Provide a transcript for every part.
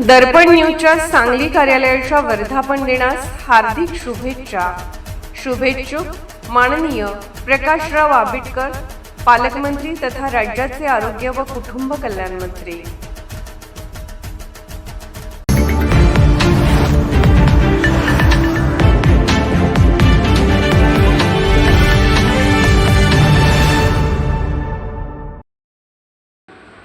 दर्पण न्यूजच्या सांगली कार्यालयाच्या वर्धापन दिनास हार्दिक शुभेच्छा. शुभेच्छुक माननीय प्रकाशराव आंबेडकर, पालकमंत्री तथा राज्याचे आरोग्य व कुटुंब कल्याण मंत्री.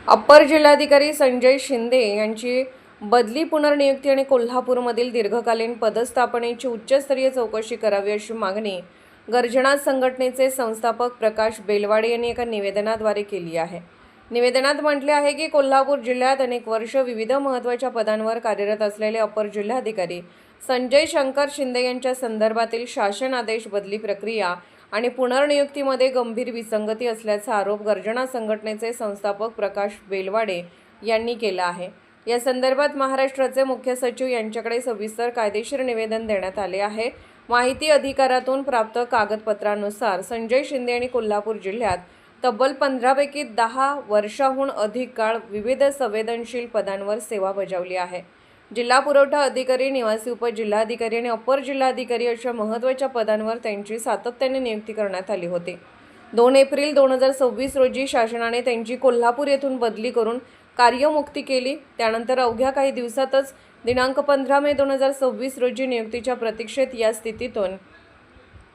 अप्पर जिल्हाधिकारी संजय शिंदे यांची बदली, पुनर्नियुक्ती आणि कोल्हापूरमधील दीर्घकालीन पदस्थापनेची उच्चस्तरीय चौकशी करावी अशी मागणी गर्जना संघटनेचे संस्थापक प्रकाश बेलवाडे यांनी एका निवेदनाद्वारे केली आहे. निवेदनात म्हटले आहे की कोल्हापूर जिल्ह्यात अनेक वर्ष विविध महत्त्वाच्या पदांवर कार्यरत असलेले अप्पर जिल्हाधिकारी संजय शंकर शिंदे यांच्या संदर्भातील शासन आदेश, बदली प्रक्रिया आणि पुनर्नियुक्तीमध्ये गंभीर विसंगती असल्याचा आरोप गर्जना संघटनेचे संस्थापक प्रकाश बेलवाडे यांनी केला आहे. या संदर्भात महाराष्ट्राचे मुख्य सचिव यांच्याकडे सविस्तर कायदेशीर निवेदन देण्यात आले आहे. माहिती अधिकारातून प्राप्त कागदपत्रानुसार संजय शिंदे यांनी कोल्हापूर जिल्ह्यात तब्बल 15 पैकी 10 वर्षांहून अधिक काळ विविध संवेदनशील पदांवर सेवा बजावली आहे. जिल्हा पुरवठा अधिकारी, निवासी उपजिल्हाधिकारी आणि अप्पर जिल्हाधिकारी अशा महत्त्वाच्या पदांवर त्यांची सातत्याने नियुक्ती करण्यात आली होती. 2 एप्रिल 2026 रोजी शासनाने त्यांची कोल्हापूर येथून बदली करून कार्यमुक्ती केली. त्यानंतर अवघ्या काही दिवसातच दिनांक 15 मे 2026 रोजी नियुक्तीच्या प्रतीक्षेत या स्थितीतून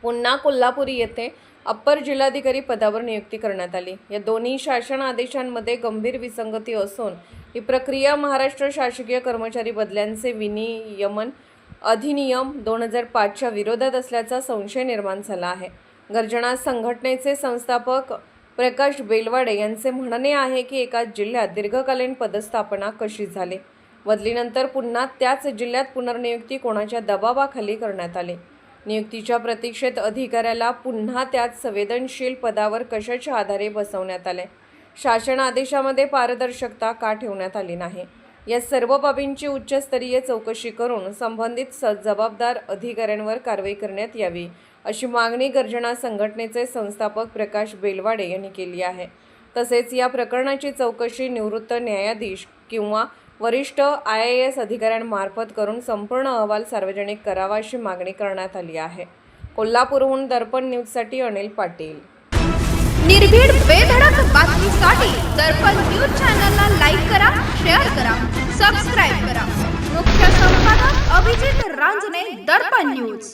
पुन्हा कोल्हापूर येथे अप्पर जिल्हाधिकारी पदावर नियुक्ती करण्यात आली. या दोन्ही शासन आदेशांमध्ये गंभीर विसंगती असून ही प्रक्रिया महाराष्ट्र शासकीय कर्मचारी बदल्यांचे विनियमन अधिनियम 2005च्या विरोधात असल्याचा संशय निर्माण झाला आहे. गर्जना संघटनेचे संस्थापक प्रकाश बेलवाडे यांचे म्हणणे आहे की एकाच जिल्ह्यात दीर्घकालीन पदस्थापना कशी झाली, बदलीनंतर पुन्हा त्याच जिल्ह्यात पुनर्नियुक्ती कोणाच्या दबावाखाली करण्यात आली, नियुक्तीच्या प्रतीक्षेत अधिकाऱ्याला पुन्हा त्याच संवेदनशील पदावर कशाच्या आधारे बसवण्यात आले, शासन आदेशामध्ये पारदर्शकता का ठेवण्यात आली नाही, या सर्व बाबींची उच्चस्तरीय चौकशी करून संबंधित जबाबदार अधिकाऱ्यांवर कारवाई करण्यात यावी अशी मागणी गर्जना संघटनेचे संस्थापक प्रकाश बेलवाडे यांनी केली आहे. तसेच या प्रकरणाची चौकशी निवृत्त न्यायाधीश किंवा वरिष्ठ IAS अधिकाऱ्यांमार्फत करून संपूर्ण अहवाल सार्वजनिक करावा अशी मागणी करण्यात आली आहे. कोल्हापूरहून दर्पण न्यूजसाठी अनिल पाटील. निर्भीड बेधडक बातमीसाठी दर्पण न्यूज चॅनलला लाईक करा, शेअर करा, सबस्क्राईब करा. मुख्य संपादक अभिजित रांजणे, दर्पण न्यूज.